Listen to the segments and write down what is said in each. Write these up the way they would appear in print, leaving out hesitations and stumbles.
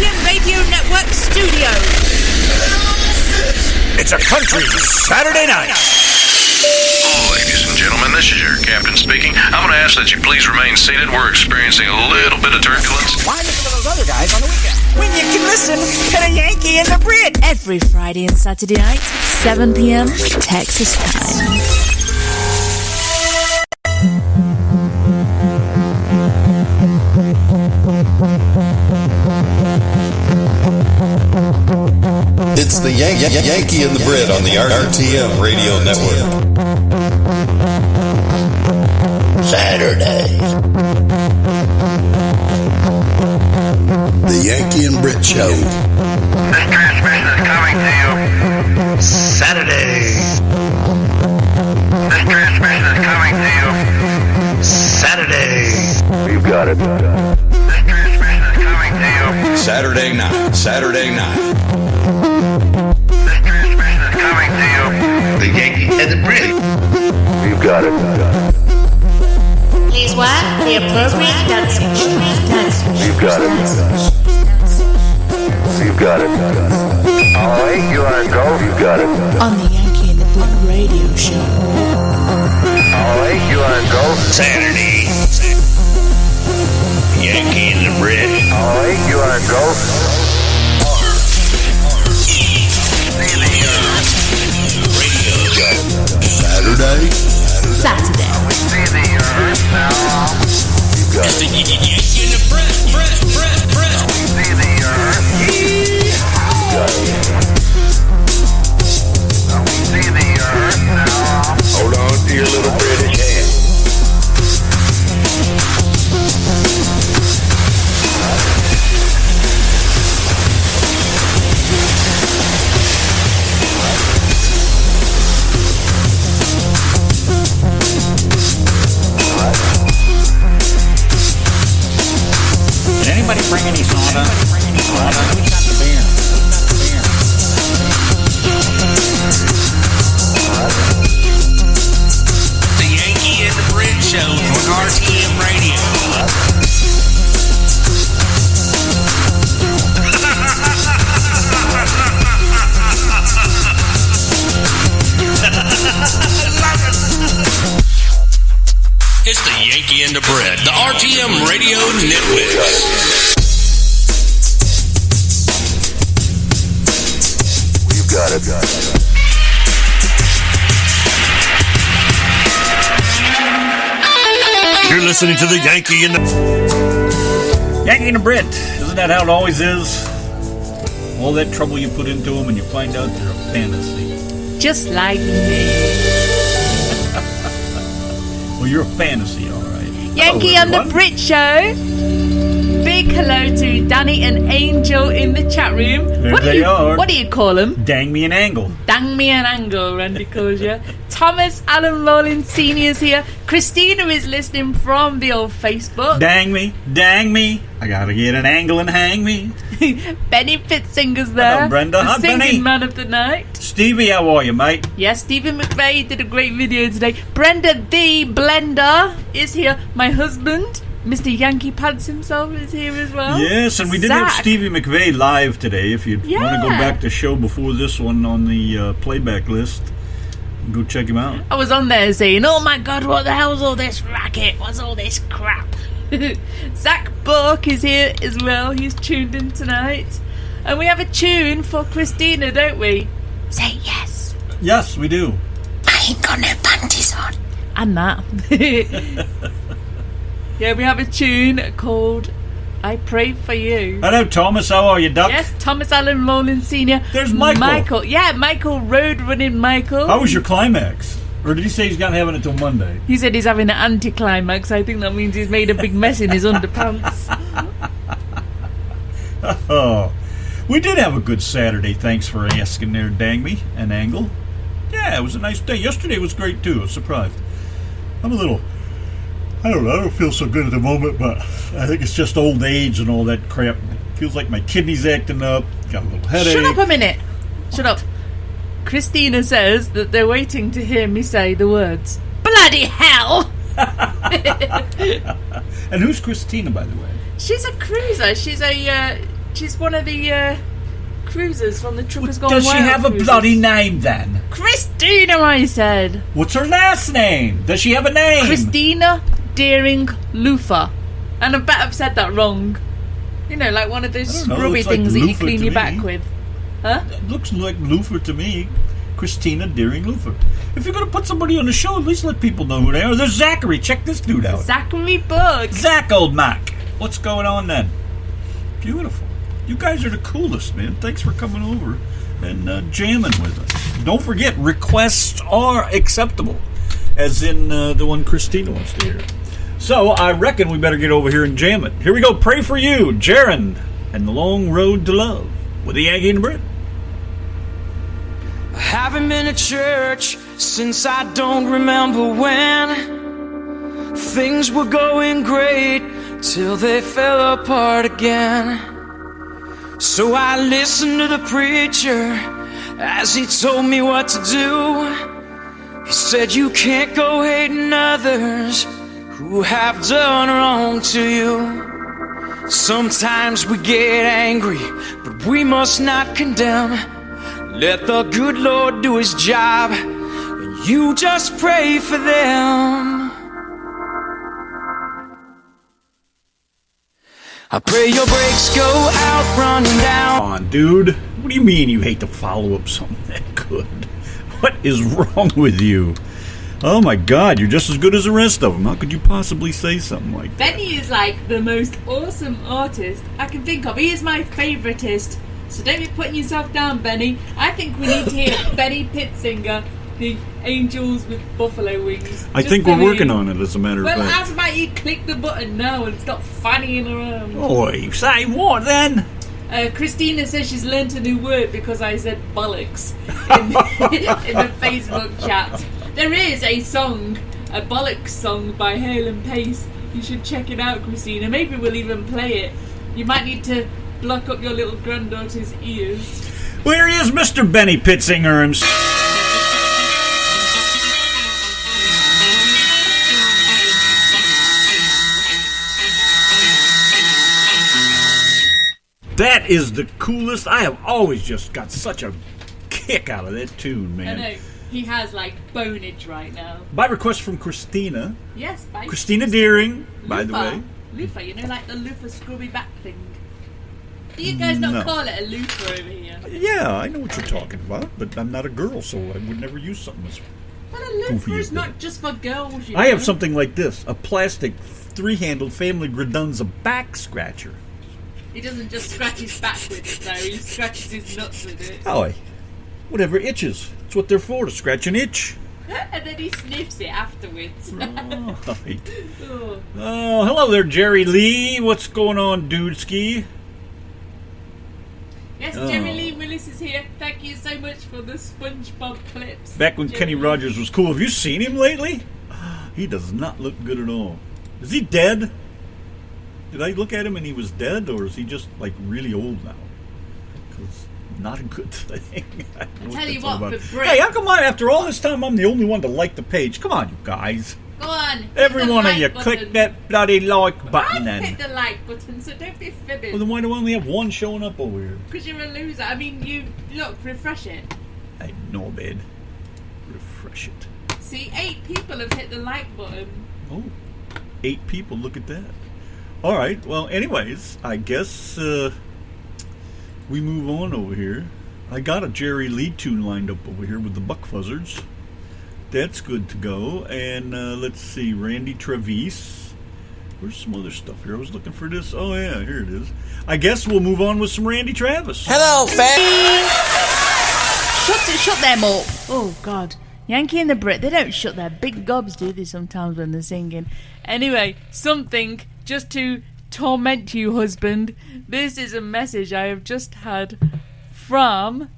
RTM Radio Network studios. It's a country Saturday night. Ladies and gentlemen, this is your captain speaking. I'm going to ask that you please remain seated. We're experiencing a little bit of turbulence. Why listen to those other guys on the weekend when you can listen to the Yankee and the Brit? Every Friday and Saturday night, 7 p.m. Texas time. It's the Yankee and the Brit on the RTM Radio Network. Saturday. The Yankee and Brit Show. This transmission is coming to you. Saturday. This transmission is coming to you. Saturday. You got it. This transmission is coming to you. Saturday night. Saturday night. This transmission is coming to you. The Yankee and the Brit. You got it. Please wear the appropriate dancing shoes. You got it. You got it. All right, you want to go? You got it. On the Yankee and the Brit radio show. All right, you want to go? Saturday. Yankee and the Brit. All right, you want to go? Saturday. Saturday. See the earth now. You got it. See the earth. You got it. See the earth now. Hold on to your little British hand. Did anybody bring any soda? Who's got the beer? The Yankee and the Brit Show on RTM Radio. It's the Yankee and the Brit, the RTM Radio Network. You got it. You're listening to the Yankee and the... Yankee and the Brit. Isn't that how it always is? All that trouble you put into them and you find out they're a fantasy. Just like me. Well, you're a fantasy, all right. Yankee Hello, and the everyone. Brit Show. Big hello to Danny and Angel in the chat room. There What do they you are. What do you call them? Dang me an angle. Dang me an angle, Randy calls you. Thomas Allen Rowland Sr. is here. Christina is listening from the old Facebook. Dang me. I gotta get an angle and hang me. Benny Fitzinger's there. Hello, Brenda. The Hi, singing Benny. man of the night. Stevie, how are you, mate? Yes, Stephen McVeigh did a great video today. Brenda the Blender is here. My husband, Mr. Yankee Pants himself, is here as well. Yes, and we did have Zach. Stevie McVeigh live today. If you want to go Yeah. back to show before this one on the playback list, go check him out. I was on there saying, oh my god, what the hell's all this racket? What's all this crap? Zach Burke is here as well. He's tuned in tonight. And we have a tune for Christina, don't we? Say yes. Yes, we do. I ain't got no panties on. And that. Yeah, we have a tune called I Pray For You. Hello, Thomas. How are you, Duck? Yes, Thomas Allen Rowland Sr. There's Michael. Yeah, Michael, road running Michael. How was your climax? Or did he say he's not having it till Monday? He said he's having an anticlimax. I think that means he's made a big mess in his underpants. Oh, we did have a good Saturday. Thanks for asking there, Dang Me and Angle. Yeah, it was a nice day. Yesterday was great, too. I was surprised. I'm a little... I don't feel so good at the moment, but I think it's just old age and all that crap. It feels like my kidney's acting up. Got a little headache. Shut up a minute. Shut up. Christina says that they're waiting to hear me say the words, bloody hell! And who's Christina, by the way? She's a cruiser. She's a She's one of the cruisers from the Truckers Gone Does Wild she have a cruises. bloody name then? Christina, I said. What's her last name? Does she have a name? Christina Deering Lufa. And I bet I've said that wrong. You know, like one of those I don't know, scrubby looks like things that you loofah clean to your me. back with. Huh? It looks like Luther to me. Christina Deering Luther. If you're going to put somebody on the show, at least let people know who they are. There's Zachary. Check this dude out. Zachary Bug. Zach, old Mac. What's going on then? Beautiful. You guys are the coolest, man. Thanks for coming over and jamming with us. Don't forget, requests are acceptable, as in the one Christina wants to hear. So I reckon we better get over here and jam it. Here we go. Pray for you, Jaron, and the long road to love with the Yanki and the Brit. I haven't been to church since I don't remember when. Things were going great till they fell apart again. So I listened to the preacher as he told me what to do. He said you can't go hating others who have done wrong to you. Sometimes we get angry, but we must not condemn. Let the good Lord do his job, and you just pray for them. I pray your brakes go out running down. Come on, dude. What do you mean you hate to follow up something that good? What is wrong with you? Oh my God, you're just as good as the rest of them. How could you possibly say something like that? Benny is like the most awesome artist I can think of. He is my favouriteist. So don't be putting yourself down, Benny. I think we need to hear Benny Pittsinger, the Angels with Buffalo Wings. I think we're working on it, as a matter of Well, fact. how about you click the button now and stop fannying around? Oi, say what then? Christina says she's learnt a new word because I said bollocks in the Facebook chat. There is a song, a bollocks song by Hale and Pace. You should check it out, Christina. Maybe we'll even play it. You might need to block up your little granddaughter's ears. Where is Mr. Benny Pittsinger himself? That is the coolest. I have always just got such a kick out of that tune, man. I know. He has, like, bonage right now. By request from Christina. Yes, by Christina Deering, by the loofah. way. Loofah, you know, like the loofah scrubby back thing. Do you guys not No. call it a loofah over here? Yeah, I know what you're talking about, but I'm not a girl, so I would never use something as... Well, a loofah Goofy is is not just for girls, you I know. have something like this, a plastic three-handled Family Gradunza back scratcher. He doesn't just scratch his back with it, though. He scratches his nuts with it. Oh, whatever itches. That's what they're for, to scratch an itch. And then he sniffs it afterwards. Right. Oh. Oh, hello there, Jerry Lee. What's going on, dudeski? Yes, Jerry Lee Willis is here. Thank you so much for the SpongeBob clips. Back when Jerry Kenny Lee. Rogers was cool. Have you seen him lately? He does not look good at all. Is he dead? Did I look at him and he was dead, or is he just, like, really old now? Because not a good thing. I don't know tell you that's all what, about. but Brit- Hey, how come after all this time I'm the only one to like the page? Come on, you guys. Go on. Every hit the one of like you, button. click that bloody like button I've then. hit the like button, so don't be fibbing. Well, then why do I only have one showing up over here? Because you're a loser. I mean, you look, refresh it. I know, bed. Refresh it. See, 8 people have hit the like button. Oh, 8 people. Look at that. All right. Well, anyways, I guess we move on over here. I got a Jerry Lee tune lined up over here with the Buck Fuzzards. That's good to go. And let's see, Randy Travis. Where's some other stuff here? I was looking for this. Oh, yeah, here it is. I guess we'll move on with some Randy Travis. Hello, fam. Shut them up. Oh, God. Yankee and the Brit, they don't shut their big gobs, do they, sometimes when they're singing? Anyway, something just to torment you, husband. This is a message I have just had from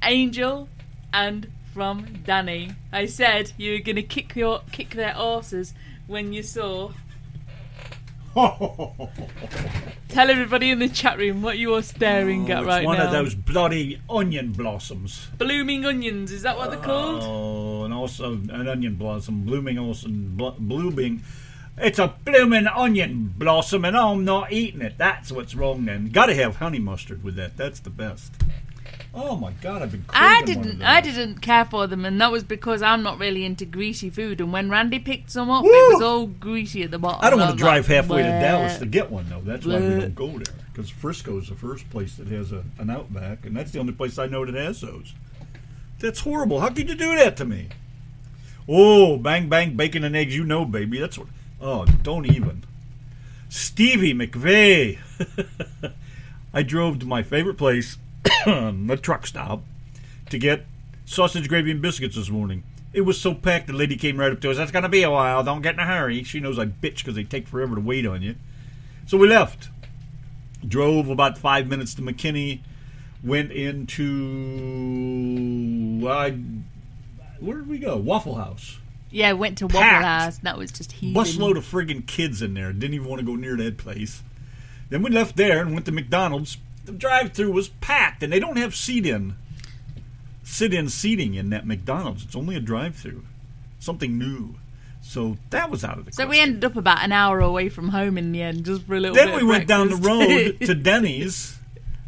Angel and from Danny. I said you were going to kick their arses when you saw. Tell everybody in the chat room what you are staring at right It's one now. of those bloody onion blossoms. Blooming onions, is that what they're called? Oh, and also an onion blossom, blooming also blooming. It's a blooming onion Blossom, and I'm not eating it. That's what's wrong then. Got to have honey mustard with that. That's the best. Oh my God, I've been craving one of those. I didn't care for them, and that was because I'm not really into greasy food. And when Randy picked some up, it was all greasy at the bottom. I don't want to drive halfway to bleh. Dallas to get one, though. That's why we don't go there. Because Frisco's the first place that has an Outback, and that's the only place I know that has those. That's horrible. How could you do that to me? Oh, bang, bang, bacon and eggs, you know, baby. That's what. Oh, don't even. Stevie McVeigh. I drove to my favorite place, a truck stop, to get sausage, gravy, and biscuits this morning. It was so packed, the lady came right up to us. That's going to be a while. Don't get in a hurry. She knows I bitch because they take forever to wait on you. So we left. Drove about 5 minutes to McKinney. Went into... where did we go? Waffle House. Yeah, went to Waffle House. That was just heaving. Busload of friggin' kids in there. Didn't even want to go near that place. Then we left there and went to McDonald's. The drive-thru was packed, and they don't have sit-in seating in that McDonald's. It's only a drive-thru. Something new. So that was out of the question. So we ended up about an hour away from home in the end, just for a little Then bit we of went down the breakfast. road to Denny's.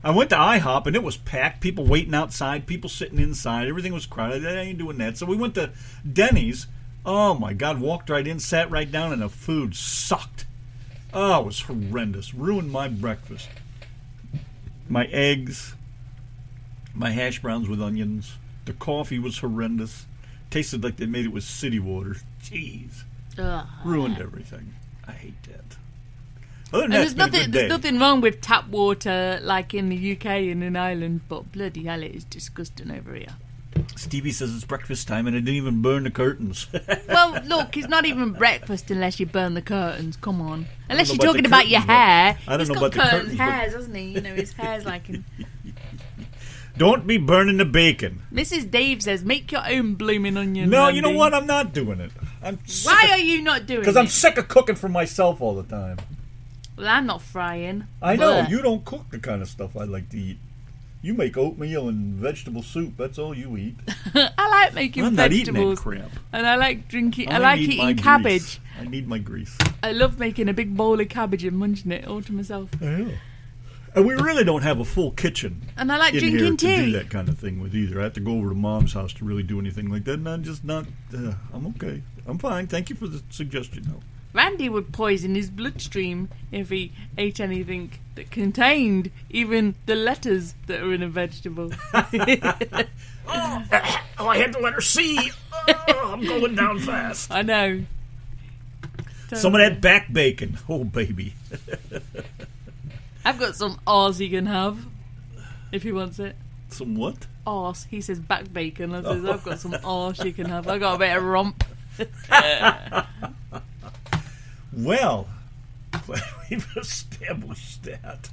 I went to IHOP, and it was packed. People waiting outside, people sitting inside. Everything was crowded. I ain't doing that. So we went to Denny's. Oh, my God. Walked right in, sat right down, and the food sucked. Oh, it was horrendous. Ruined my breakfast. My eggs, my hash browns with onions. The coffee was horrendous. Tasted like they made it with city water. Jeez. Ugh. Ruined everything. I hate that. Other than And that, there's nothing wrong with tap water like in the UK and in Ireland, but bloody hell, it is disgusting over here. Stevie says it's breakfast time and I didn't even burn the curtains. Well, look, it's not even breakfast unless you burn the curtains. Come on. Unless know you're about talking the about your curtains, hair. I don't He's know got about the curtains, curtains, but- hairs, hasn't he? You know, his hair's like... Don't be burning the bacon. Mrs. Dave says, make your own blooming onion. No, Randy. you know what? I'm not doing it. Why are you not doing it? Because I'm sick of cooking for myself all the time. Well, I'm not frying. I know. But You don't cook the kind of stuff I like to eat. You make oatmeal and vegetable soup. That's all you eat. I like making I'm not eating that vegetables. crap. And I like drinking. I I like need my eating grease. cabbage. I need my grease. I love making a big bowl of cabbage and munching it all to myself. Yeah. And we really don't have a full kitchen And I like in here drinking to do tea. that kind of thing with either. I have to go over to Mom's house to really do anything like that. And I'm just not... I'm okay. I'm fine. Thank you for the suggestion, though. Randy would poison his bloodstream if he ate anything that contained even the letters that are in a vegetable. Oh, I had to let her see. Oh, I'm going down fast. I know. Some of that back bacon. Oh, baby. I've got some arse he can have if he wants it. Some what? Arse. He says back bacon. I says I've got some arse you can have. I got a bit of rump. Well, we've established that.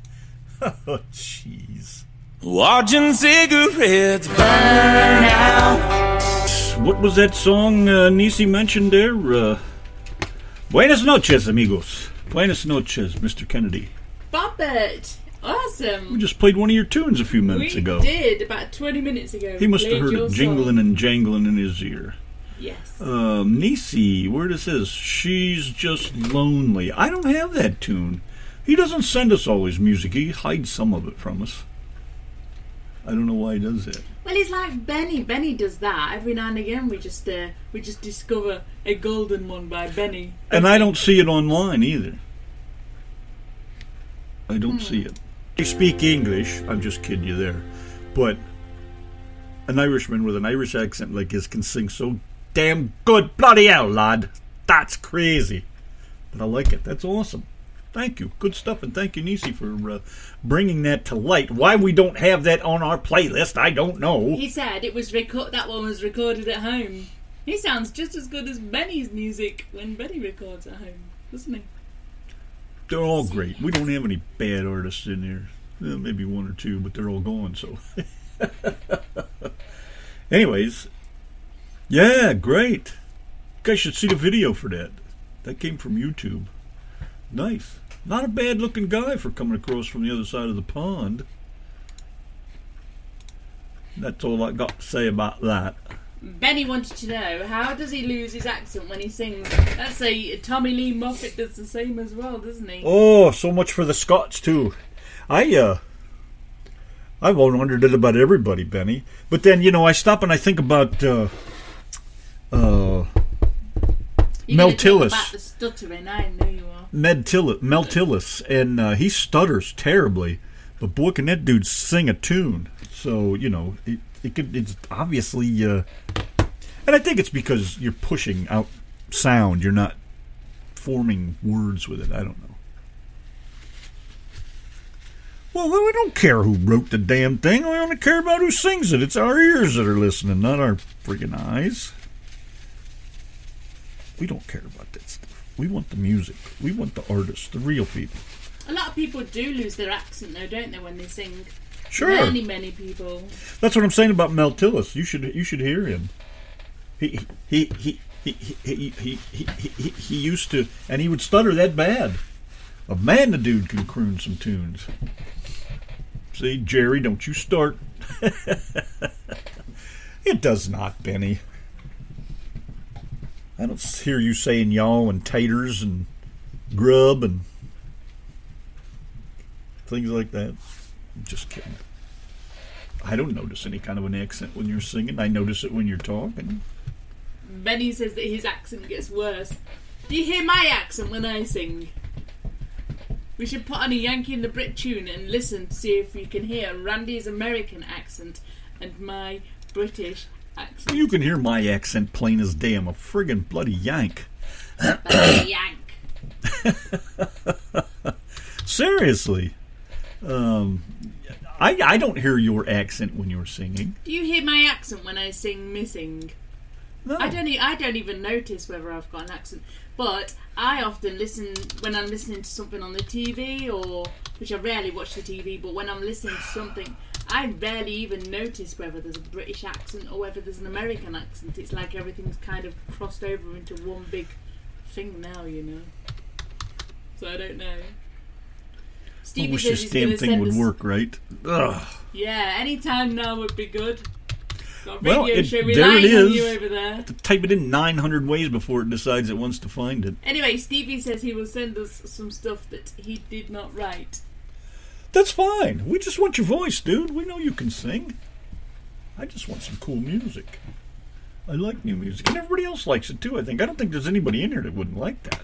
Oh, jeez. Watching cigarettes burn out. What was that song Nisi mentioned there? Buenas noches, amigos. Buenas noches, Mr. Kennedy. Bobbert. Awesome. We just played one of your tunes a few minutes ago. did about 20 minutes ago. He must have heard it jingling and jangling in his ear. Yes. Nisi, where it says, she's just lonely. I don't have that tune. He doesn't send us all his music. He hides some of it from us. I don't know why he does that. Well, he's like Benny. Benny does that every now and again. We just discover a golden one by Benny. And I don't see it online either. I don't see it. You speak English. I'm just kidding you there. But an Irishman with an Irish accent like his can sing so damn good. Bloody hell, lad. That's crazy. But I like it. That's awesome. Thank you. Good stuff. And thank you, Nisi, for bringing that to light. Why we don't have that on our playlist, I don't know. He said it was that one was recorded at home. He sounds just as good as Benny's music when Benny records at home, doesn't he? They're all great. We don't have any bad artists in there. Maybe one or two, but they're all gone, so. Anyways. Yeah, great. You guys should see the video for that. That came from YouTube. Nice. Not a bad looking guy for coming across from the other side of the pond. That's all I got to say about that. Benny wanted to know, how does he lose his accent when he sings? Let's say Tommy Lee Moffat does the same as well, doesn't he? Oh, so much for the Scots too. I've wondered it about everybody, Benny. But then, I stop and I think about Mel Tillis. About the stuttering, I know you are. Mel Tillis, and he stutters terribly. But boy, can that dude sing a tune. So, it's obviously... and I think it's because you're pushing out sound. You're not forming words with it. I don't know. Well, we don't care who wrote the damn thing. We only care about who sings it. It's our ears that are listening, not our friggin' eyes. We don't care about that stuff. We want the music. We want the artists, the real people. A lot of people do lose their accent, though, don't they, when they sing? Sure. Many people. That's what I'm saying about Mel Tillis. You should hear him. He used to, and he would stutter that bad. But man, the dude can croon some tunes. See, Jerry, don't you start. It does not, Benny. I don't hear you saying y'all and taters and grub and things like that. I'm just kidding. I don't notice any kind of an accent when you're singing. I notice it when you're talking. Benny says that his accent gets worse. Do you hear my accent when I sing? We should put on a Yankee and the Brit tune and listen to see if you can hear Randy's American accent and my British accent. You can hear my accent plain as day. I'm a friggin' bloody Yank. Bloody Yank. Seriously. I don't hear your accent when you're singing. Do you hear my accent when I sing missing? No. I don't even notice whether I've got an accent. But I often listen when I'm listening to something on the TV, which I rarely watch the TV, but when I'm listening to something, I rarely even notice whether there's a British accent or whether there's an American accent. It's like everything's kind of crossed over into one big thing now, So I don't know. Stevie I wish says this he's damn gonna thing send would us... work, right? Ugh. Yeah, any time now would be good. Got a Well, radio show there relying it on you is. over there. To type it in 900 ways before it decides it wants to find it. Anyway, Stevie says he will send us some stuff that he did not write. That's fine. We just want your voice, dude. We know you can sing. I just want some cool music. I like new music. And everybody else likes it, too, I think. I don't think there's anybody in here that wouldn't like that.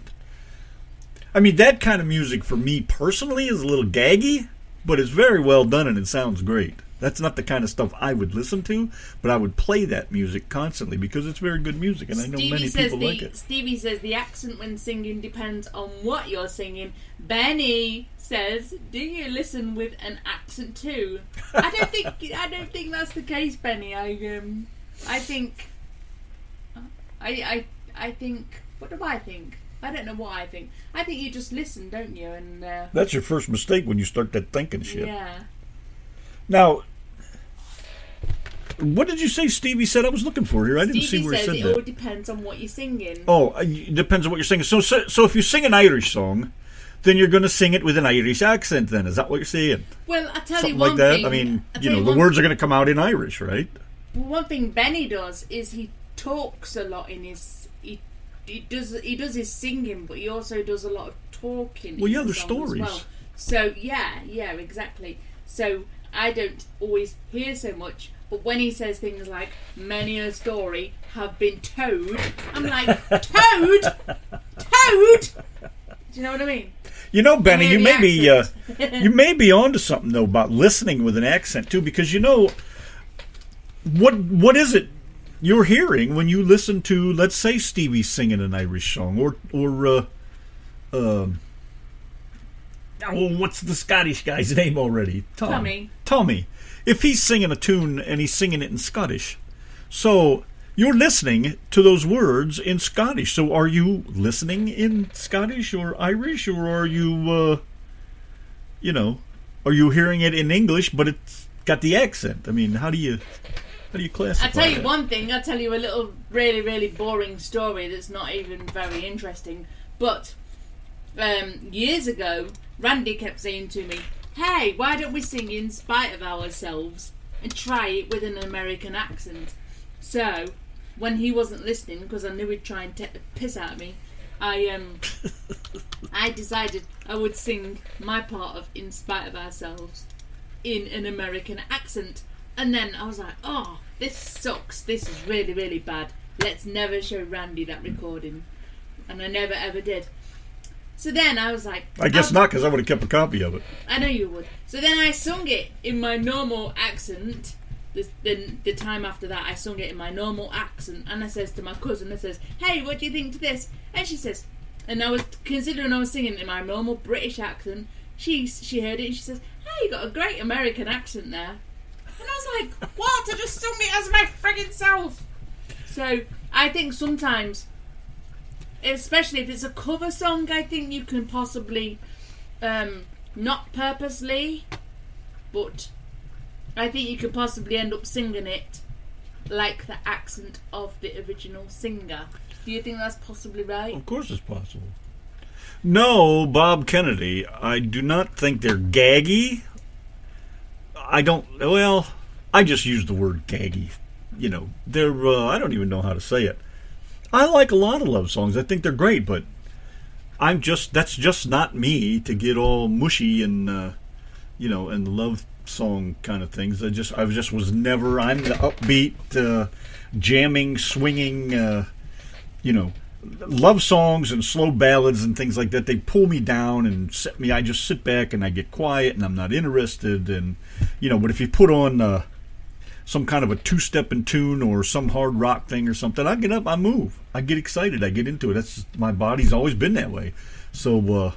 I mean, that kind of music for me personally is a little gaggy, but it's very well done and it sounds great. That's not the kind of stuff I would listen to, but I would play that music constantly because it's very good music, and I know many people like it. Stevie says the accent when singing depends on what you're singing. Benny says, "Do you listen with an accent too?" I don't think that's the case, Benny. I think. What do I think? I don't know what I think. I think you just listen, don't you? And that's your first mistake when you start that thinking shit. Yeah. Now, what did you say Stevie said? I was looking for here. I didn't see where he said that. Stevie says it all depends on what you're singing. Oh, it depends on what you're singing. So if you sing an Irish song, then you're going to sing it with an Irish accent then. Is that what you're saying? Well, I tell Something you one like that? thing. I mean, the words are going to come out in Irish, right? Well, one thing Benny does is he talks a lot in his... He does his singing, but he also does a lot of talking. Well, yeah, the there's song stories. As well. So, yeah, exactly. So, I don't always hear so much, but when he says things like, many a story have been told, I'm like, toad? Toad? Do you know what I mean? You know, Benny, you may accent. you may be onto something though about listening with an accent too, because what is it you're hearing when you listen to, let's say, Stevie singing an Irish song, or what's the Scottish guy's name already? Tommy. If he's singing a tune and he's singing it in Scottish, so you're listening to those words in Scottish. So are you listening in Scottish or Irish, or are you, are you hearing it in English but it's got the accent? I mean, how do you classify I'll tell you that? one thing. I'll tell you a little really, really boring story that's not even very interesting. But years ago, Randy kept saying to me, "Hey, why don't we sing in spite of ourselves and try it with an American accent?" So when he wasn't listening, because I knew he'd try and take the piss out of me, I decided I would sing my part of In Spite of Ourselves in an American accent. And then I was like, oh, this sucks. This is really, really bad. Let's never show Randy that recording. And I never, ever did. So then I was like... I guess not, because I would have kept a copy of it. I know you would. So then I sung it in my normal accent. The time after that, I sung it in my normal accent. And I says to my cousin, I says, hey, what do you think to this? And she says... And I was considering I was singing in my normal British accent. She heard it and she says, hey, you got a great American accent there. And I was like, what? I just sung it as my friggin' self. So I think sometimes, especially if it's a cover song, I think you can possibly, not purposely, but I think you could possibly end up singing it like the accent of the original singer. Do you think that's possibly right? Of course it's possible. No, Bob Kennedy, I do not think they're gaggy. I just use the word gaggy. You know, they're, I don't even know how to say it. I like a lot of love songs. I think they're great, but that's just not me to get all mushy and, and the love song kind of things. I'm the upbeat, jamming, swinging, love songs and slow ballads and things like that. They pull me down and I just sit back and I get quiet and I'm not interested. And, but if you put on some kind of a two-stepping tune or some hard rock thing or something, I get up, I move. I get excited. I get into it. My body's always been that way. So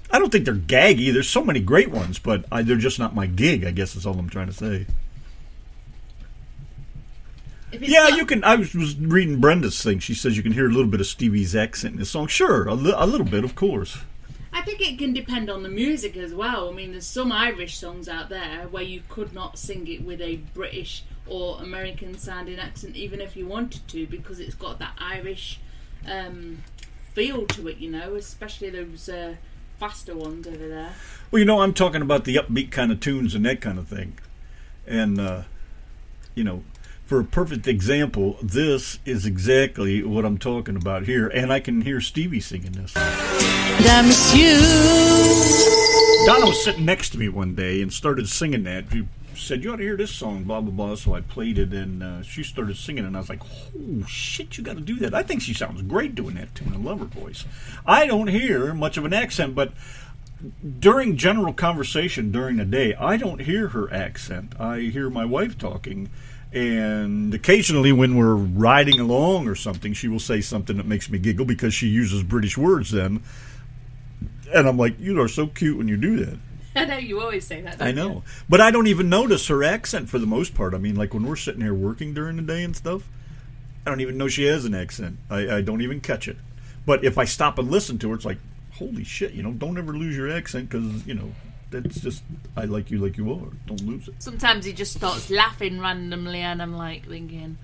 I don't think they're gaggy. There's so many great ones, but they're just not my gig, I guess is all I'm trying to say. Yeah, you can. I was reading Brenda's thing. She says you can hear a little bit of Stevie's accent in the song. Sure, a little bit, of course. I think it can depend on the music as well. I mean, there's some Irish songs out there where you could not sing it with a British or American sounding accent, even if you wanted to, because it's got that Irish feel to it, especially those faster ones over there. Well, I'm talking about the upbeat kind of tunes and that kind of thing. And, for a perfect example, this is exactly what I'm talking about here, and I can hear Stevie singing this. I miss you. Donna was sitting next to me one day and started singing that. She said, you ought to hear this song, blah, blah, blah, so I played it, and she started singing, and I was like, oh, shit, you got to do that. I think she sounds great doing that tune. I love her voice. I don't hear much of an accent, but during general conversation during the day, I don't hear her accent. I hear my wife talking. And occasionally when we're riding along or something, she will say something that makes me giggle because she uses British words then. And I'm like, you are so cute when you do that. I know, you always say that. I know. You? But I don't even notice her accent for the most part. I mean, like when we're sitting here working during the day and stuff, I don't even know she has an accent. I don't even catch it. But if I stop and listen to her, it's like, holy shit, don't ever lose your accent because, that's just, I like you are. Don't lose it. Sometimes he just starts laughing randomly and I'm like thinking,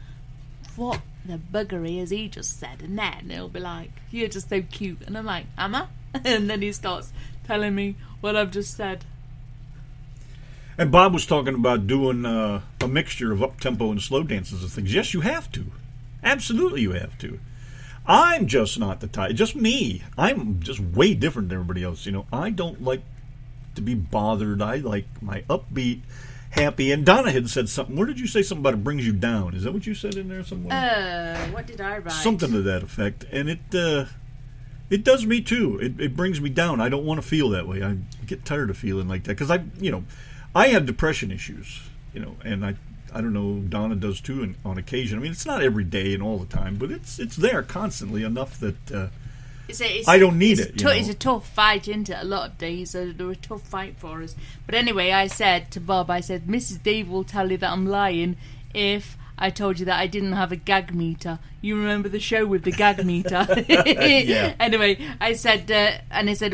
what the buggery has he just said? And then he'll be like, you're just so cute. And I'm like, am I? And then he starts telling me what I've just said. And Bob was talking about doing a mixture of up-tempo and slow dances and things. Yes, you have to. Absolutely you have to. I'm just not the type. Just me. I'm just way different than everybody else. I don't like to be bothered. I like my upbeat, happy. And Donna had said something. Where did you say something about it brings you down? Is that what you said in there somewhere? What did I write? Something to that effect. And it does me too. It brings me down. I don't want to feel that way. I get tired of feeling like that because I have depression issues. And I don't know. Donna does too on occasion. I mean, it's not every day and all the time, but it's there constantly enough that. I don't need it. It's a tough fight, isn't it? A lot of days they're a tough fight for us. But anyway, I said to Bob, Mrs. Dave will tell you that I'm lying if I told you that I didn't have a gag meter. You remember the show with the gag meter? Yeah. Anyway, I said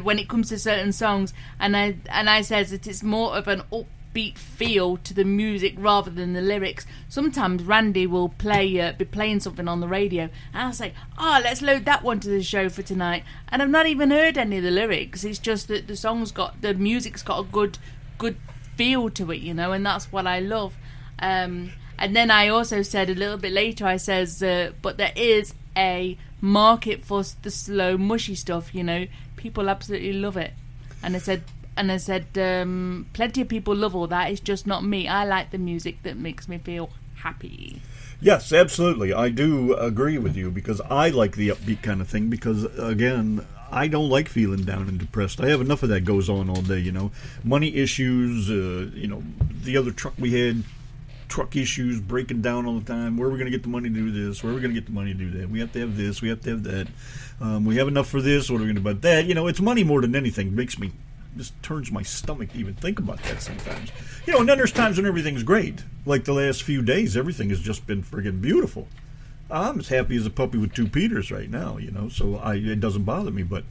when it comes to certain songs, and I says that it's more of an upbeat feel to the music rather than the lyrics. Sometimes Randy will be playing something on the radio, and I'll say, let's load that one to the show for tonight, and I've not even heard any of the lyrics. It's just that the music's got a good feel to it, and that's what I love. And And then I also said a little bit later, I says, but there is a market for the slow, mushy stuff, you know. People absolutely love it. And I said, plenty of people love all that. It's just not me. I like the music that makes me feel happy. Yes, absolutely. I do agree with you because I like the upbeat kind of thing because, again, I don't like feeling down and depressed. I have enough of that goes on all day, you know. Money issues, you know, the other truck we had, truck issues, breaking down all the time. Where are we going to get the money to do this? Where are we going to get the money to do that? We have to have this. We have to have that. We have enough for this. What are we going to do about that? You know, it's money more than anything. Makes me, just turns my stomach to even think about that sometimes. You know, and then there's times when everything's great. Like the last few days, everything has just been friggin' beautiful. I'm as happy as a puppy with 2 Peters right now, you know, so it doesn't bother me, but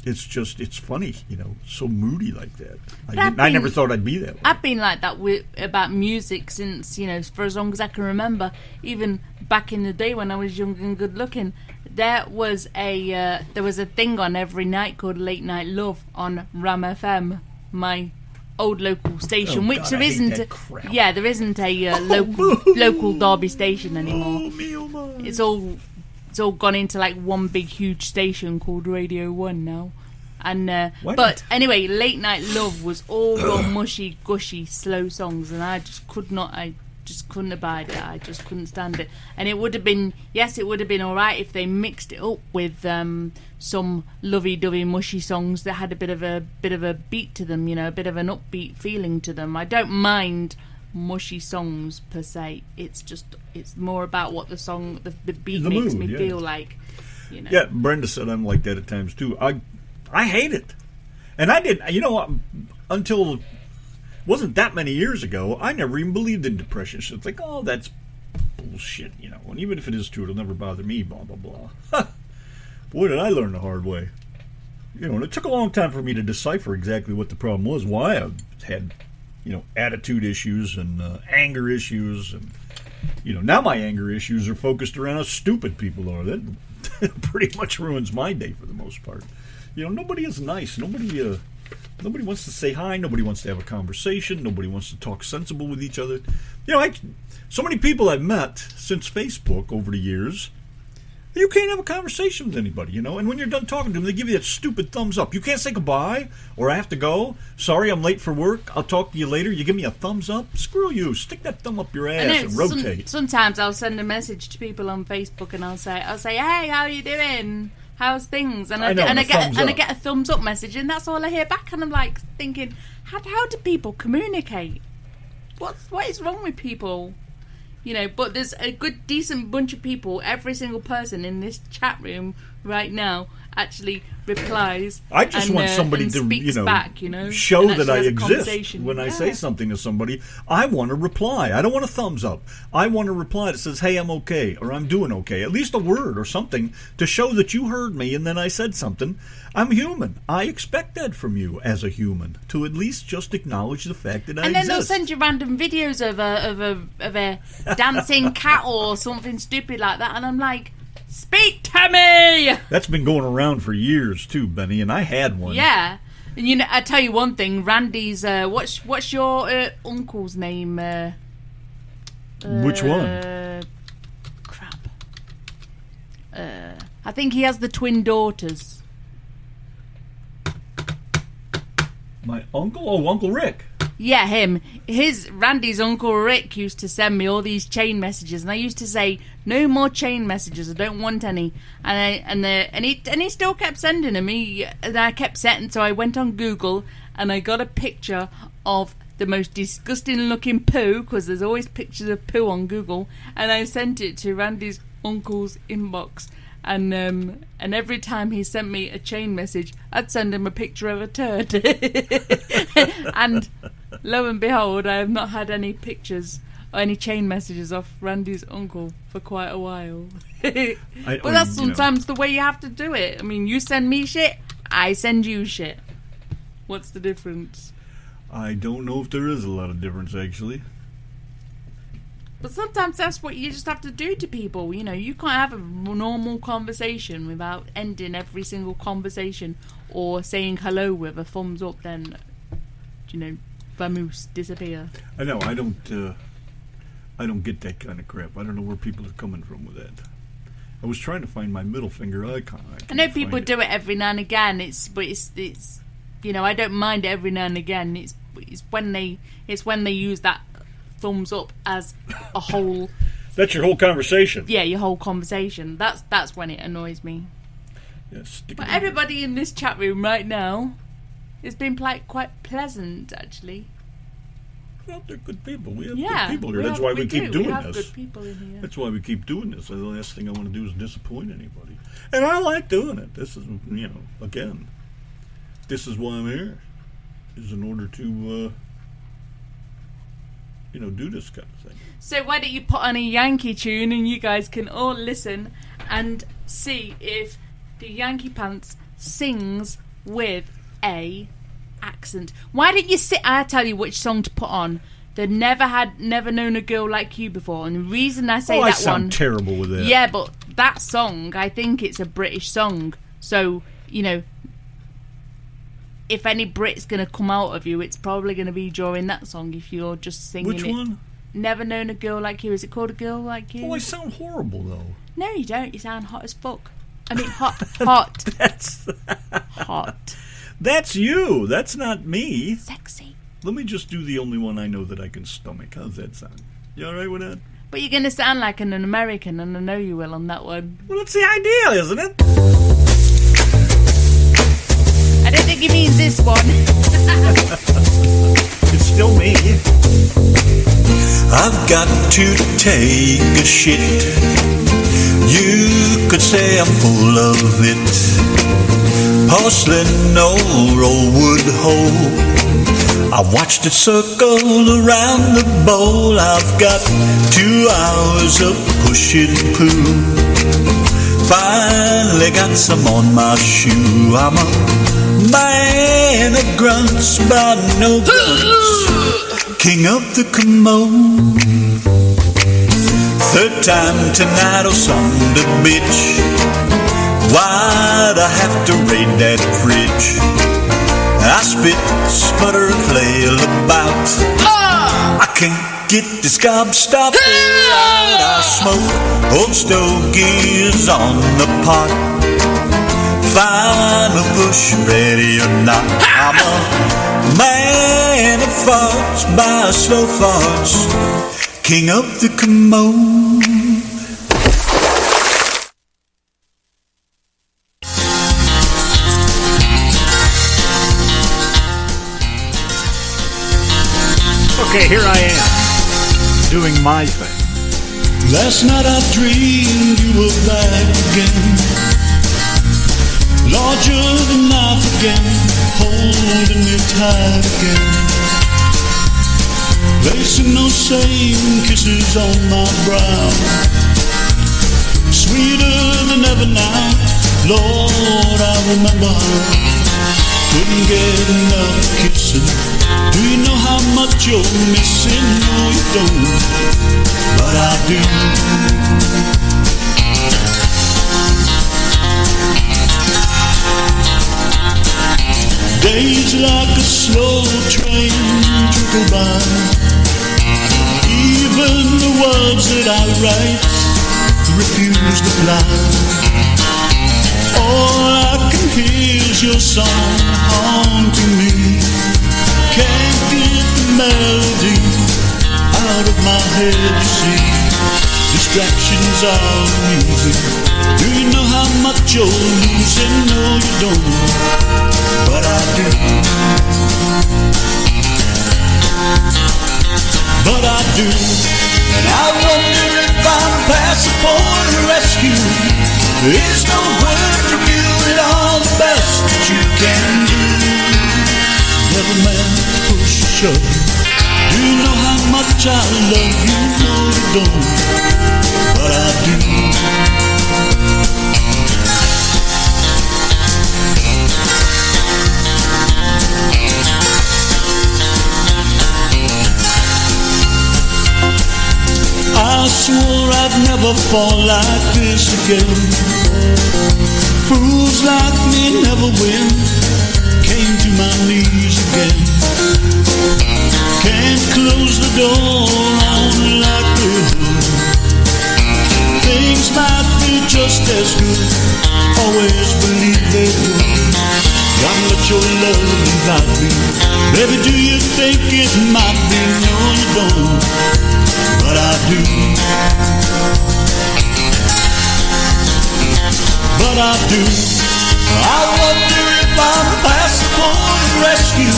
it's just, it's funny, you know, so moody like that. I never thought I'd be that way. I've been like that about music since, you know, for as long as I can remember. Even back in the day when I was young and good looking, there was a thing on every night called Late Night Love on Ram FM, my old local station, which there isn't. Yeah, there isn't a local Derby station anymore. It's all gone into like one big huge station called Radio 1 now. And but anyway, Late Night Love was all your mushy, gushy, slow songs, and I just couldn't abide it. I just couldn't stand it. And it would have been all right if they mixed it up with some lovey-dovey, mushy songs that had a bit of a beat to them, you know, a bit of an upbeat feeling to them. I don't mind mushy songs per se. It's more about what the song, the beat the makes mood, me feel like. You know. Yeah, Brenda said I'm like that at times too. I hate it, and I did. You know, until. Wasn't that many years ago, I never even believed in depression. So it's like, oh, that's bullshit, you know. And even if it is true, it'll never bother me, blah, blah, blah. Boy, did I learn the hard way. You know, and it took a long time for me to decipher exactly what the problem was, why I had, you know, attitude issues and anger issues. And, you know, now my anger issues are focused around how stupid people are. That pretty much ruins my day for the most part. You know, nobody is nice. Nobody wants to say hi. Nobody wants to have a conversation. Nobody wants to talk sensible with each other. You know, so many people I've met since Facebook over the years, you can't have a conversation with anybody, you know. And when you're done talking to them, they give you that stupid thumbs up. You can't say goodbye or I have to go. Sorry, I'm late for work. I'll talk to you later. You give me a thumbs up? Screw you. Stick that thumb up your ass and rotate. Sometimes I'll send a message to people on Facebook and I'll say, hey, how are you doing? How's things? And I get a thumbs up message, and that's all I hear back. And I'm like thinking, how do people communicate? What is wrong with people? You know, but there's a good, decent bunch of people. Every single person in this chat room right now actually replies. I just want somebody to, back, you know, show that I exist. When I say something to somebody, I want a reply. I don't want a thumbs up. I want a reply that says, hey, I'm okay, or I'm doing okay. At least a word or something to show that you heard me and then I said something. I'm human. I expect that from you as a human, to at least just acknowledge the fact that I exist. And then they'll send you random videos of a dancing cat or something stupid like that, and I'm like, speak to me! That's been going around for years too, Benny, and I had one. Yeah. And you know, I tell you one thing, Randy's what's your uncle's name? Which one? Crap. I think he has the twin daughters. My uncle? Oh, Uncle Rick. Yeah, him. Randy's Uncle Rick used to send me all these chain messages, and I used to say, no more chain messages, I don't want any. And he still kept sending them. And I kept setting, so I went on Google and I got a picture of the most disgusting looking poo, because there's always pictures of poo on Google, and I sent it to Randy's uncle's inbox. And every time he sent me a chain message, I'd send him a picture of a turd. And lo and behold, I have not had any pictures or any chain messages off Randy's uncle for quite a while. But that's sometimes the way you have to do it. I mean, you send me shit, I send you shit. What's the difference? I don't know if there is a lot of difference, actually. But sometimes that's what you just have to do to people. You know, you can't have a normal conversation without ending every single conversation or saying hello with a thumbs up, then, you know, vamoose, disappear. I know, I don't, I don't get that kind of crap. I don't know where people are coming from with that. I was trying to find my middle finger icon. I know people do it every now and again. It's you know, I don't mind it every now and again. It's when they use that thumbs up as a whole. That's your whole conversation. Yeah, your whole conversation. That's when it annoys me. Yes. But everybody in this chat room right now has been quite pleasant, actually. Well, they're good people. We have Yeah, good people here. That's why we keep doing We have this. good people in here. That's why we keep doing this. The last thing I want to do is disappoint anybody. And I like doing it. This is, you know, again, this is why I'm here. Is in order to, you know, do this kind of thing. So why don't you put on a Yankee tune and you guys can all listen and see if the Yankee Pants sings with a accent. Why didn't you sit? I tell you which song to put on. They never known a girl like you before, and the reason I say I that sound one, terrible with that. yeah, but that song, I think it's a British song. So you know, if any Brit's gonna come out of you, it's probably gonna be during that song. If you're just singing Which one? Never known a girl like you. Is it called A Girl Like You? Oh, I sound horrible though. No, you don't. You sound hot as fuck. I mean, hot. That's Hot. That's you. That's not me. Sexy. Let me just do the only one I know that I can stomach. How's that sound? You all right with that? But you're going to sound like an American, and I know you will on that one. Well, that's the idea, isn't it? I don't think he means this one. It's still me. I've got to take a shit. You could say I'm full of it. Porcelain old wood hole. I watched it circle around the bowl. I've got 2 hours of push and poo. Finally got some on my shoe. I'm a man of grunts, but no grunts. King of the commode. 3rd time tonight, oh son of a bitch. Why'd I have to raid that fridge? I spit, sputter, and flail about. I can't get this gobstopper out. I smoke old stogies on the pot. Final push, ready or not. I'm a man of farts by slow farts. King of the commode. Okay, here I am, doing my thing. Last night I dreamed you were back again, larger than life again, holding me tight again, placing those same kisses on my brow, sweeter than ever now. Lord, I remember her. Couldn't get enough kissing. Do you know how much you're missing? No, you don't, but I do. Days like a slow train trickle by. Even the words that I write refuse to fly. All I can hear is your song haunting me. Can't get the melody out of my head, you see. Distractions are music. Do you know how much you're losing? No, you don't, but I do. But I do. And I wonder if I'm past the point of rescue. Is no word from you at all the best that you can do? Never meant to push or shove. Do you know how much I love you? No, you don't, but I do. I swore I'd never fall like this again. Fools like me never win. Came to my knees again. Can't close the door on like this. be. Baby, do you think it might be? No, you don't, but I do. But I do. I wonder if I'm past the point of rescue.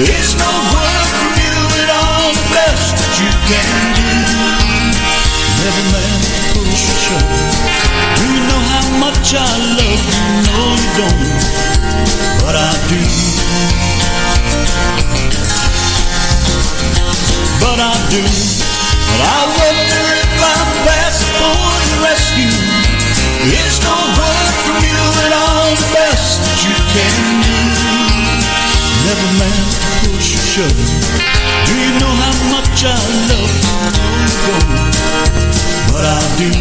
It's no word from you at all, the best that you can do. Never man push or shove. Do you know how much I love you? No, you don't, but I do. But I do. But I wonder if I'm past the point of rescue. It's no word from you at all, the best that you can do. Never man push or shove. Do you know how much I love you? No, you don't, but I do.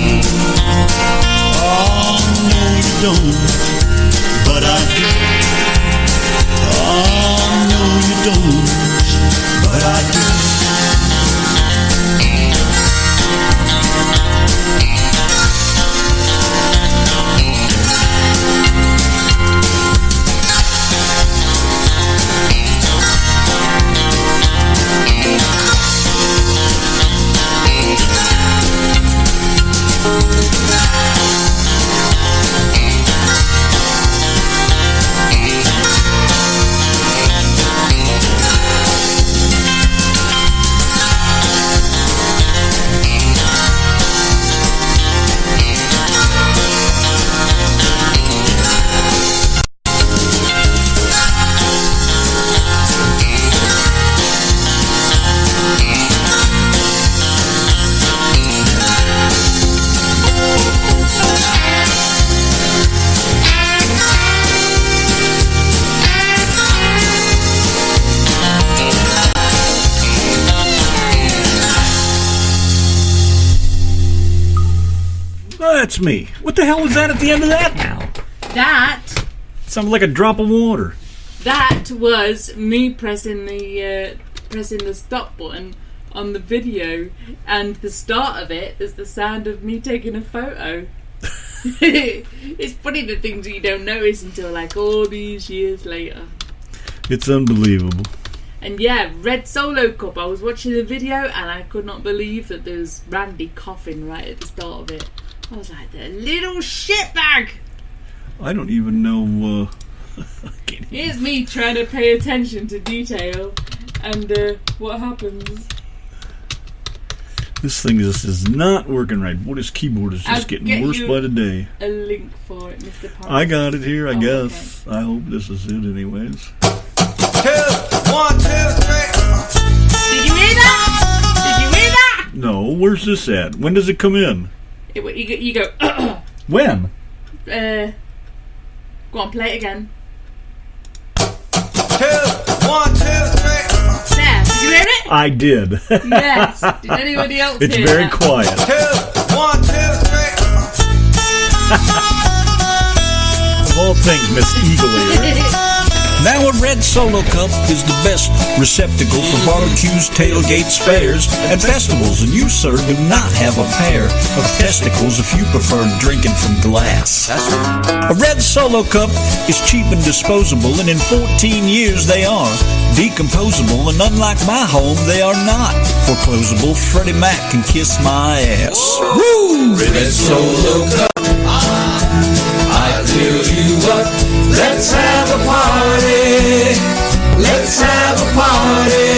Oh, no, you don't, but I do. Oh, no, you don't, but I do. That's me. What the hell was that at the end of that now? That Sounded like a drop of water. was me pressing the stop button on the video, and the start of it is the sound of me taking a photo. It's funny the things you don't notice until like all these years later. It's unbelievable. And yeah, Red Solo Cup. I was watching the video and I could not believe that there was Randy coughing right at the start of it. I was like, the little shitbag! I don't even know. Here's me trying to pay attention to detail, and what happens? This thing just is not working right. Boy, this keyboard is just getting worse by the day. A link for it, Mr. Park. I got it here, I guess. Okay. I hope this is it anyways. 2, 1, 2, 3. Did you hear that? Did you hear that? No, where's this at? When does it come in? You go. When? Go on, play it again. 2, 1, 2, 3. There, did you hear it? I did. Yes. Did anybody else it's hear very that? quiet. 2, 1, 2, 3. Of all things, Miss Eagle Ear. Now a red Solo Cup is the best receptacle for barbecues, tailgates, fairs, and festivals. And you, sir, do not have a pair of testicles if you prefer drinking from glass. A red Solo Cup is cheap and disposable, and in 14 years they are decomposable. And unlike my home, they are not foreclosable. Freddie Mac can kiss my ass. Woo! Red Solo Cup, I fill you up. Let's have a party. Let's have a party.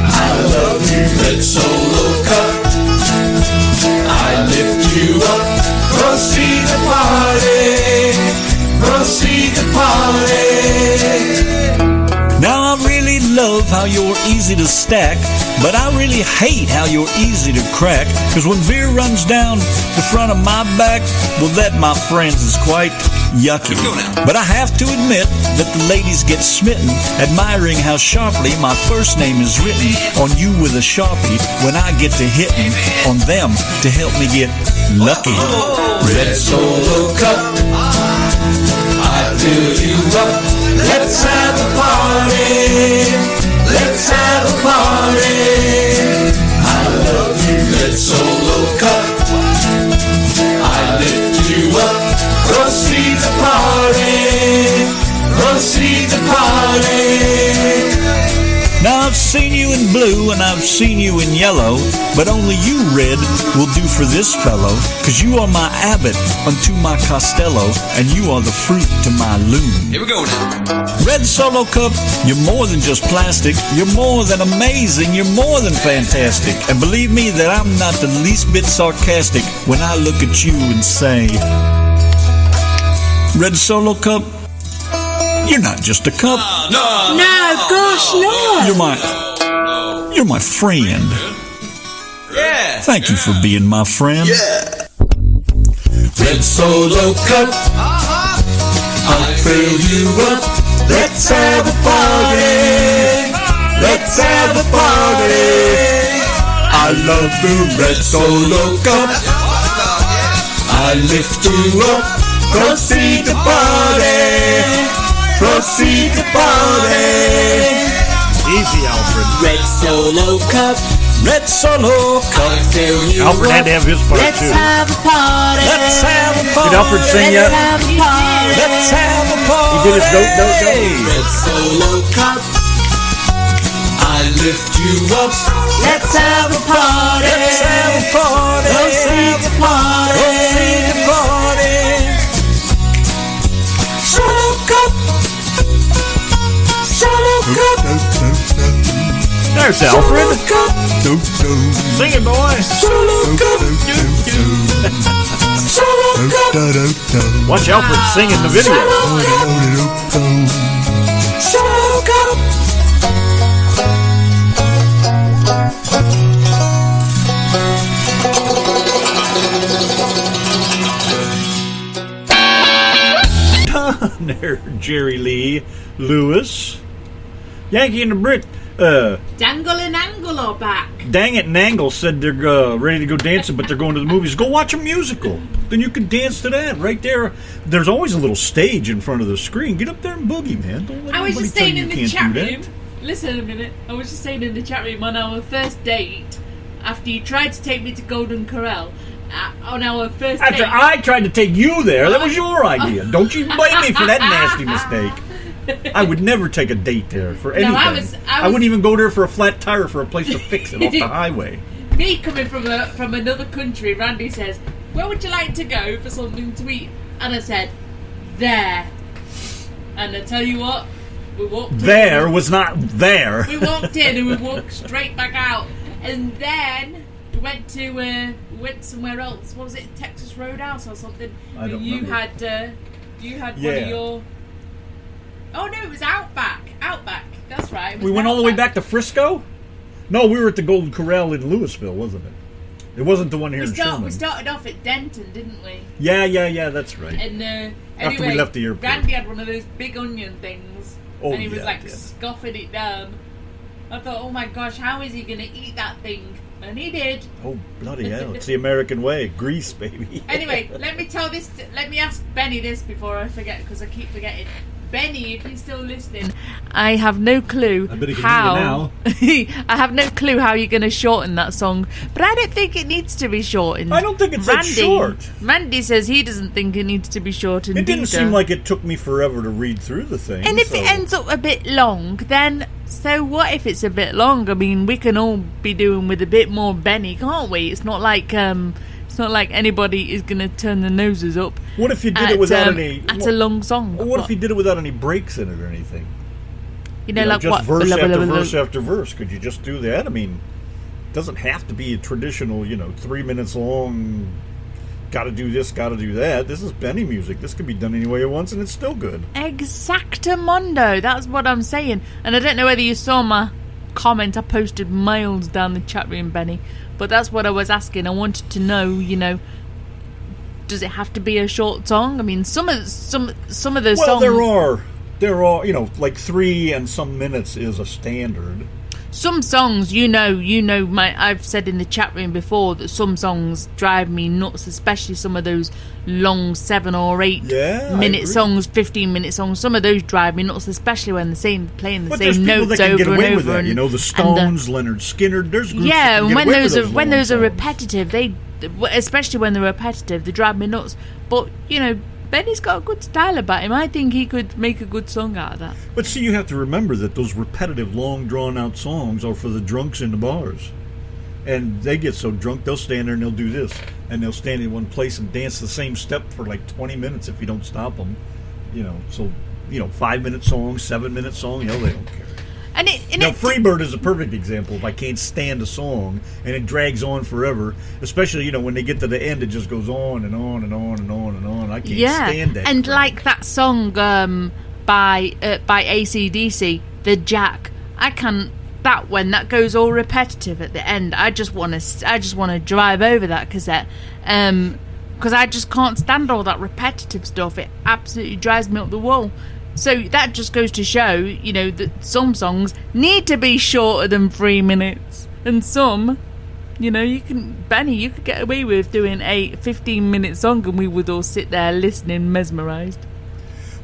I love you, Red Solo Cup. I lift you up. Proceed to party. Proceed to party. Now I really love how you're easy to stack, but I really hate how you're easy to crack. Cause when beer runs down the front of my back, well that, my friends, is quite yucky. But I have to admit that the ladies get smitten, admiring how sharply my first name is written on you with a Sharpie when I get to hitting on them to help me get lucky. Red Solo Cup, I fill you up. Let's have a party. Let's have a party. I love you, Red Solo Cup. I lift you up. Proceed to party. Proceed to party. I've seen you in blue and I've seen you in yellow, but only you, red, will do for this fellow. 'Cause you are my abbot unto my Costello, and you are the fruit to my loom. Here we go now. Red Solo Cup, you're more than just plastic. You're more than amazing. You're more than fantastic. And believe me that I'm not the least bit sarcastic when I look at you and say, Red Solo Cup, you're not just a cup. No, gosh, no. You're my friend. Yeah. Thank you for being my friend. Red Solo Cup, I fill you up. Let's have a party. Let's have a party. I love the Red Solo Cup. I lift you up. Proceed to party. Proceed to party. Easy, Alfred. Red Solo Cup. Red Solo Cup. I fill you Alfred up. had to have his part Let's too. have a party. Let's have a party. Did Alfred sing yet? Let's have a party. Let's have a party. He did his note. Red Solo Cup. I lift you up. Let's have a party. Let's have a party. Proceed to party. Proceed to party. Solo Cup. Solo Cup. There's Alfred. Sing it, boy. Solo Cup. Solo Cup. Watch Alfred sing in the video. Solo Cup. There, Jerry Lee Lewis. Yankee and the Brit. Dangle and Angle are back. Dang It and Angle said they're ready to go dancing, but they're going to the movies. Go watch a musical. Then you can dance to that right there. There's always a little stage in front of the screen. Get up there and boogie, man. Don't let I was anybody just tell saying you in you the can't chat do that. room. Listen a minute. I was just saying in the chat room on our first date, after you tried to take me to Golden Corral, on our first After date. I tried to take you there, that was your idea. Don't you blame me for that nasty mistake. I would never take a date there for anything. I wouldn't even go there for a flat tire for a place to fix it off the highway. Me coming from another country, Randy says, "Where would you like to go for something to eat?" And I said, "There." And I tell you what, we walked There in. was not there. We walked in and we walked straight back out, and then we went somewhere else. What was it, Texas Roadhouse or something? I don't you remember. You had Yeah. one of your. Oh no, it was Outback. Outback. That's right. It was We went all the way Outback. back to Frisco? No, we were at the Golden Corral in Louisville, wasn't it? It wasn't the one here in Sherman. We started off at Denton, didn't we? Yeah, that's right. And After we anyway, left the airport. Randy had one of those big onion things, Oh, and he was yeah, like yeah. scoffing it down. I thought, oh my gosh, how is he going to eat that thing? And he did. Oh, bloody hell. It's the American way. Grease, baby. Anyway, let me ask Benny this before I forget, because I keep forgetting. Benny, if you're still listening, I have no clue I bet he can how. I have no clue how you're going to shorten that song, but I don't think it needs to be shortened. I don't think it's that short. Randy says he doesn't think it needs to be shortened. It didn't either. seem like it took me forever to read through the thing. And if so- it ends up a bit long, then so what if it's a bit long? I mean, we can all be doing with a bit more Benny, can't we? It's not like anybody is going to turn their noses up. What if you did it without any... At a long song. What if you did it without any breaks in it or anything? You know, like just what? verse Blah, blah, after blah, blah, verse after verse. Could you just do that? I mean, it doesn't have to be a traditional, 3 minutes long, gotta do this, gotta do that. This is Benny music. This could be done any way you want, and it's still good. Exactamundo. That's what I'm saying. And I don't know whether you saw my comment I posted miles down the chat room, Benny, but that's what I was asking. I wanted to know, does it have to be a short song? I mean, some of those songs. Well, there are, like 3 and some minutes is a standard. Some songs, I've said in the chat room before that some songs drive me nuts, especially some of those long 7 or 8 minute songs, 15-minute songs. Some of those drive me nuts, especially when they're playing the same notes over and over. The Stones, Leonard Skinner. There's groups yeah, that and can get away with when those are long songs. repetitive, especially when they're repetitive, they drive me nuts. But Benny's got a good style about him. I think he could make a good song out of that. But see, you have to remember that those repetitive, long, drawn-out songs are for the drunks in the bars. And they get so drunk, they'll stand there and they'll do this. And they'll stand in one place and dance the same step for like 20 minutes if you don't stop them. You know, so, 5-minute song, 7-minute song, they don't care. And Freebird is a perfect example. If I can't stand a song and it drags on forever, especially when they get to the end, it just goes on and on and on and on and on. I can't stand that. And crap. like that song by AC/DC, The Jack. When that goes all repetitive at the end, I just want to drive over that cassette, because I just can't stand all that repetitive stuff. It absolutely drives me up the wall. So that just goes to show, that some songs need to be shorter than 3 minutes. And some, Benny, you could get away with doing a 15-minute song and we would all sit there listening, mesmerised.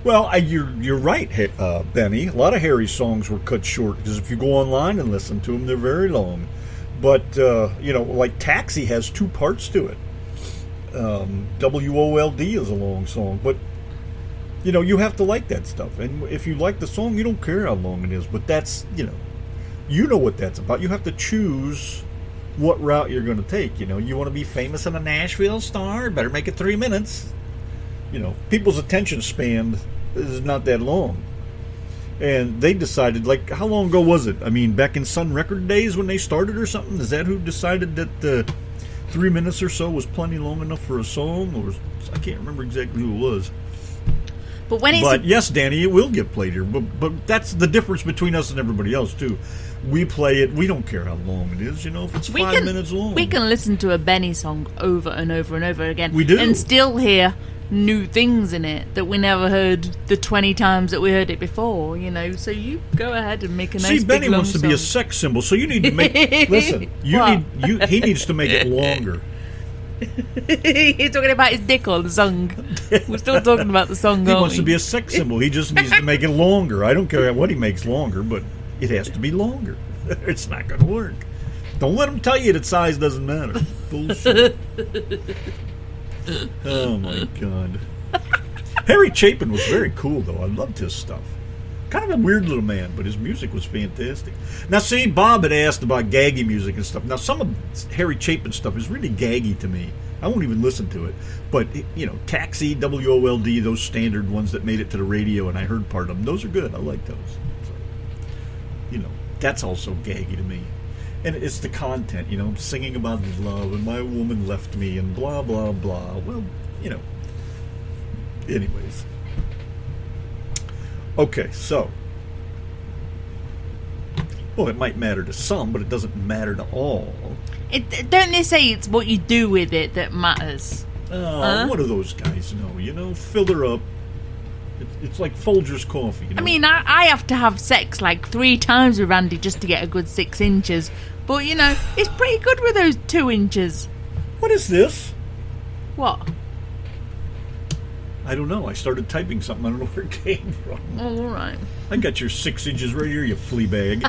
Well, you're right, Benny. A lot of Harry's songs were cut short, because if you go online and listen to them, they're very long. But, like Taxi has 2 parts to it. WOLD is a long song, but... you have to like that stuff. And if you like the song, you don't care how long it is. But that's, you know what that's about. You have to choose what route you're going to take. You want to be famous and a Nashville star, better make it 3 minutes. People's attention span is not that long. And they decided, how long ago was it? I mean, back in Sun Record days when they started or something? Is that who decided that 3 minutes or so was plenty long enough for a song? Or I can't remember exactly who it was. But yes, Danny, it will get played here. But that's the difference between us and everybody else, too. We play it. We don't care how long it is. If it's 5 minutes long. We can listen to a Benny song over and over and over again. We do. And still hear new things in it that we never heard the 20 times that we heard it before, So you go ahead and make a nice big Benny long wants to song. be a sex symbol, so you need to make... Listen, he needs to make it longer. You're talking about his dick or the song? We're still talking about the song, He wants to be a sex symbol. He just needs to make it longer. I don't care what he makes longer, but it has to be longer. It's not going to work. Don't let him tell you that size doesn't matter. Bullshit. Oh, my God. Harry Chapin was very cool, though. I loved his stuff. Kind of a weird little man, but his music was fantastic. Now, see, Bob had asked about gaggy music and stuff. Now, some of Harry Chapin stuff is really gaggy to me. I won't even listen to it. But, Taxi, WOLD, those standard ones that made it to the radio, and I heard part of them, those are good. I like those. So, that's also gaggy to me. And it's the content, singing about love, and my woman left me, and blah, blah, blah. Well, anyways. Okay, so. Well, it might matter to some, but it doesn't matter to all. Don't they say it's what you do with it that matters? What do those guys know? Fill her up. It's like Folgers coffee. I mean, I have to have sex 3 times with Randy just to get a good 6 inches. But, it's pretty good with those 2 inches. What is this? What? I don't know. I started typing something. I don't know where it came from. Oh, all right. I got your 6 inches right here, you flea bag.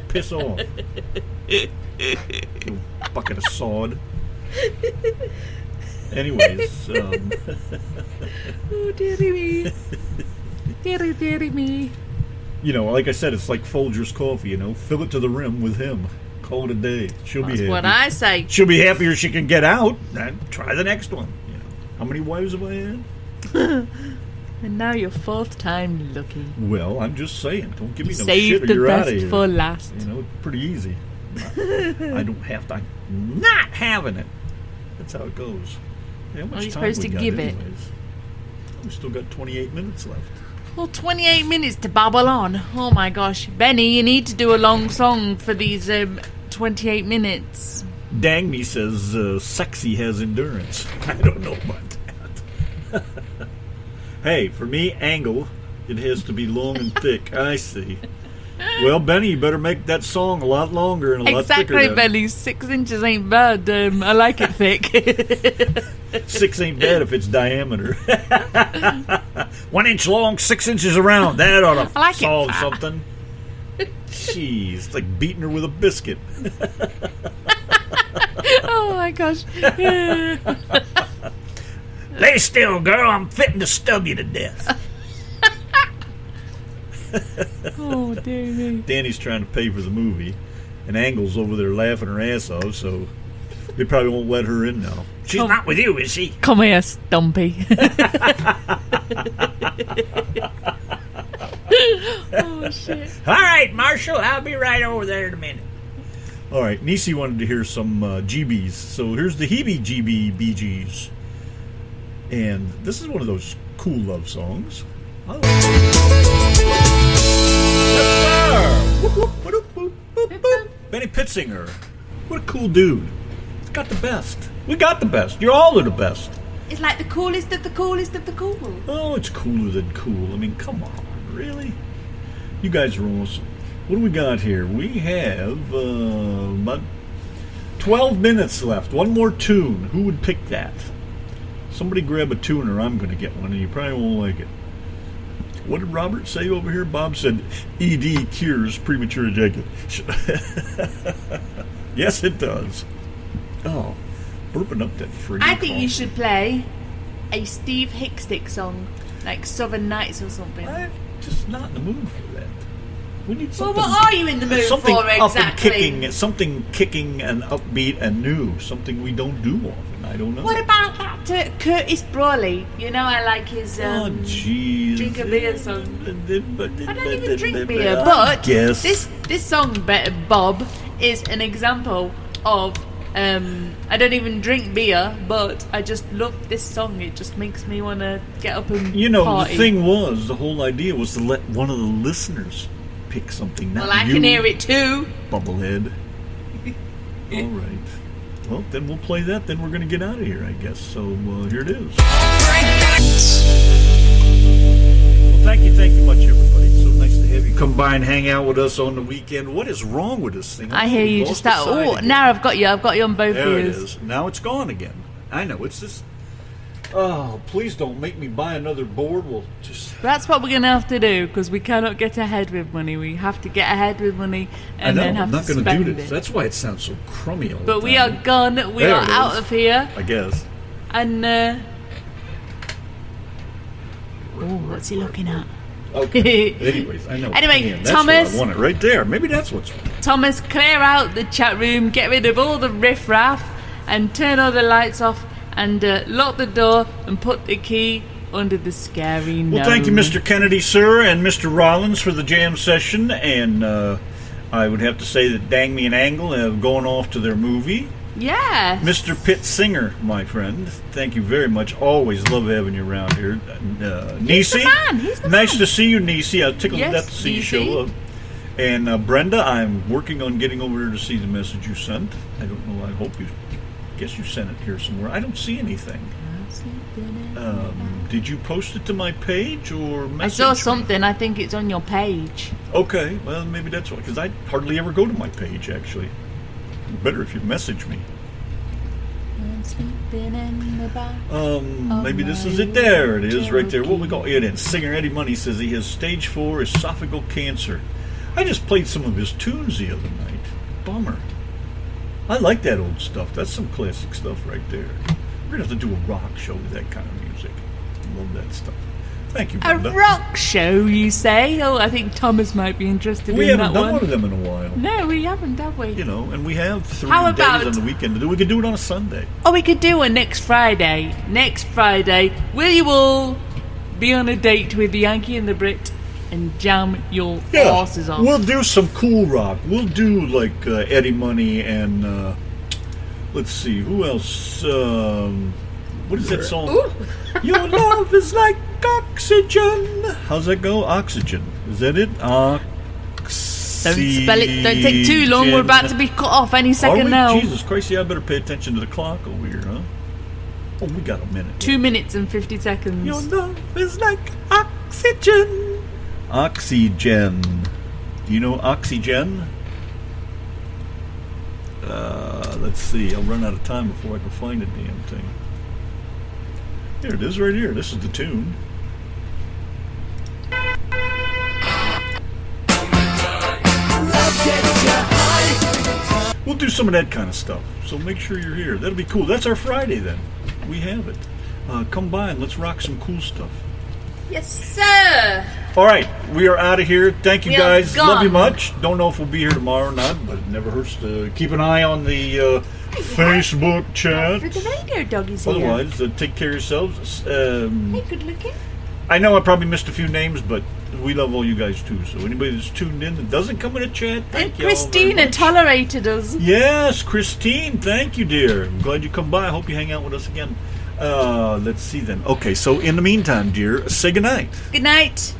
Piss off. You bucket of sod. Anyways. Oh, dearie me. Dearie me. Like I said, it's like Folgers coffee, Fill it to the rim with him. Call it a day. She'll be happy. That's what I say. She'll be happier she can get out. And try the next one. How many wives have I had? And now your 4th time lucky. Well, I'm just saying. Don't give me no Save shit or the you're out of best here. for last. It's pretty easy. I don't have to. I'm not having it. That's how it goes. Hey, how much Are you time supposed we to got give anyways? it? We still got 28 minutes left. Well, 28 minutes to babble on. Oh my gosh. Benny, you need to do a long song for these 28 minutes. Dang me says sexy has endurance. I don't know about that. Hey, for me, angle, it has to be long and thick. I see. Well, Benny, you better make that song a lot longer and a lot thicker. Exactly, Benny. 6 inches ain't bad. I like it thick. 6 ain't bad if it's diameter. 1 inch long, 6 inches around. That ought to solve something. Jeez, it's like beating her with a biscuit. Oh my gosh. Lay still, girl. I'm fitting to stub you to death. Oh, dear me. Danny's trying to pay for the movie, and Angle's over there laughing her ass off, so they probably won't let her in now. She's not with you, is she? Come here, Stumpy. Oh, shit. All right, Marshall, I'll be right over there in a minute. All right, Nisi wanted to hear some GBs, so here's the Heebie-Jeebie Bee Gees. And this is one of those cool love songs. I like it. Yes, sir! Whoop, whoop, whoop, whoop, whoop, whoop. Benny Pitzinger. What a cool dude. He's got the best. We got the best. You all are the best. It's like the coolest of the coolest of the cool. Oh, it's cooler than cool. I mean, come on. Really? You guys are awesome. What do we got here? We have about 12 minutes left. One more tune. Who would pick that? Somebody grab a tune or I'm going to get one, and you probably won't like it. What did Robert say over here? Bob said, ED cures premature ejaculation. Yes, it does. Oh, burping up that free. I think you should play a Steve Hickstick song, like Southern Nights or something. I'm just not in the mood for that. We need Well, something. what are you in the mood something for up and exactly? kicking, something kicking and upbeat and new, something we don't do often. I don't know. What about that Curtis Brawley? You know, I like his Oh, jeez. Drink a Beer song. I don't even drink beer, I but guess. this song, Bob, is an example of I don't even drink beer, but I just love this song. It just makes me want to get up and party. The thing was, the whole idea was to let one of the listeners pick something. Not Well, I you, can hear it too. Bubblehead. All right. Well, then we'll play that. Then we're going to get out of here, I guess. So here it is. Well, thank you much, everybody. It's so nice to have you come by and hang out with us on the weekend. What is wrong with this thing? I hear you Lost just the that. side Oh, again. now I've got you. I've got you on both There it ears. is. Now it's gone again. I know. It's just. Oh, please don't make me buy another board. We'll just. That's what we're going to have to do because we cannot get ahead with money. We have to get ahead with money and then have I'm not to going spend to do this. it. That's why it sounds so crummy all the But time. we are gone. We There are it out is. of here. I guess. And what's he looking at? Okay. Anyways, I know. Anyway, Man, that's Thomas. where I want it right there. Maybe that's what's wrong. Thomas, clear out the chat room, get rid of all the riffraff, and turn all the lights off, and lock the door, and put the key under the scary gnome. Well, thank you, Mr. Kennedy, sir, and Mr. Rollins for the jam session. And I would have to say that Dang Me and Angle have gone off to their movie. Yeah. Mr. Pitt Singer, my friend, thank you very much. Always love having you around here. Nisi, He's the nice man. to see you, Nisi. I was tickled to Yes, death to see you Nisi. show up. And Brenda, I'm working on getting over here to see the message you sent. I don't know. I hope you. Guess you sent it here somewhere. I don't see anything. Did you post it to my page or I message saw me? something. I think it's on your page. Okay, well maybe that's why. Because I hardly ever go to my page actually. Better if you message me. Maybe this is it. There it is, right there. What we got it in. Singer Eddie Money says he has stage 4 esophageal cancer. I just played some of his tunes the other night. Bummer. I like that old stuff. That's some classic stuff right there. We're gonna have to do a rock show with that kind of music. Love that stuff. Thank you, A Brenda. rock show, you say? Oh, I think Thomas might be interested We in haven't that done one of them in a while. No, we haven't, have we? You know, and we have 3 How days about- on the weekend to do. We could do it on a Sunday. Oh, we could do one next Friday. Next Friday, will you all be on a date with Yanki and the Brit and jam your asses off? We'll do some cool rock. We'll do like Eddie Money and let's see, who else? What is that song? Your love is like oxygen. How's that go? Oxygen. Is that it? Don't spell it. Don't take too long. We're about to be cut off any Are second we? now. Jesus Christ, yeah, I better pay attention to the clock over here, huh? Oh, we got a minute. 2 minutes and 50 seconds. Your love is like oxygen. Oxygen. Do you know oxygen? Let's see. I'll run out of time before I can find the damn thing. Here it is right here. This is the tune. We'll do some of that kind of stuff. So make sure you're here. That'll be cool. That's our Friday then. We have it. come by and let's rock some cool stuff. Yes, sir. All right, we are out of here. Thank you, We are guys. Love you gone. much. Don't know if we'll be here tomorrow or not, but it never hurts to keep an eye on the Facebook chat. For the radio doggies here. Otherwise, take care of yourselves. Hey, good looking. I know I probably missed a few names, but we love all you guys too. So anybody that's tuned in that doesn't come in a chat, thank And you all very Christina much. tolerated us. Yes, Christine, thank you, dear. I'm glad you come by. I hope you hang out with us again. Let's see then. Okay, so in the meantime, dear, say goodnight. Good night.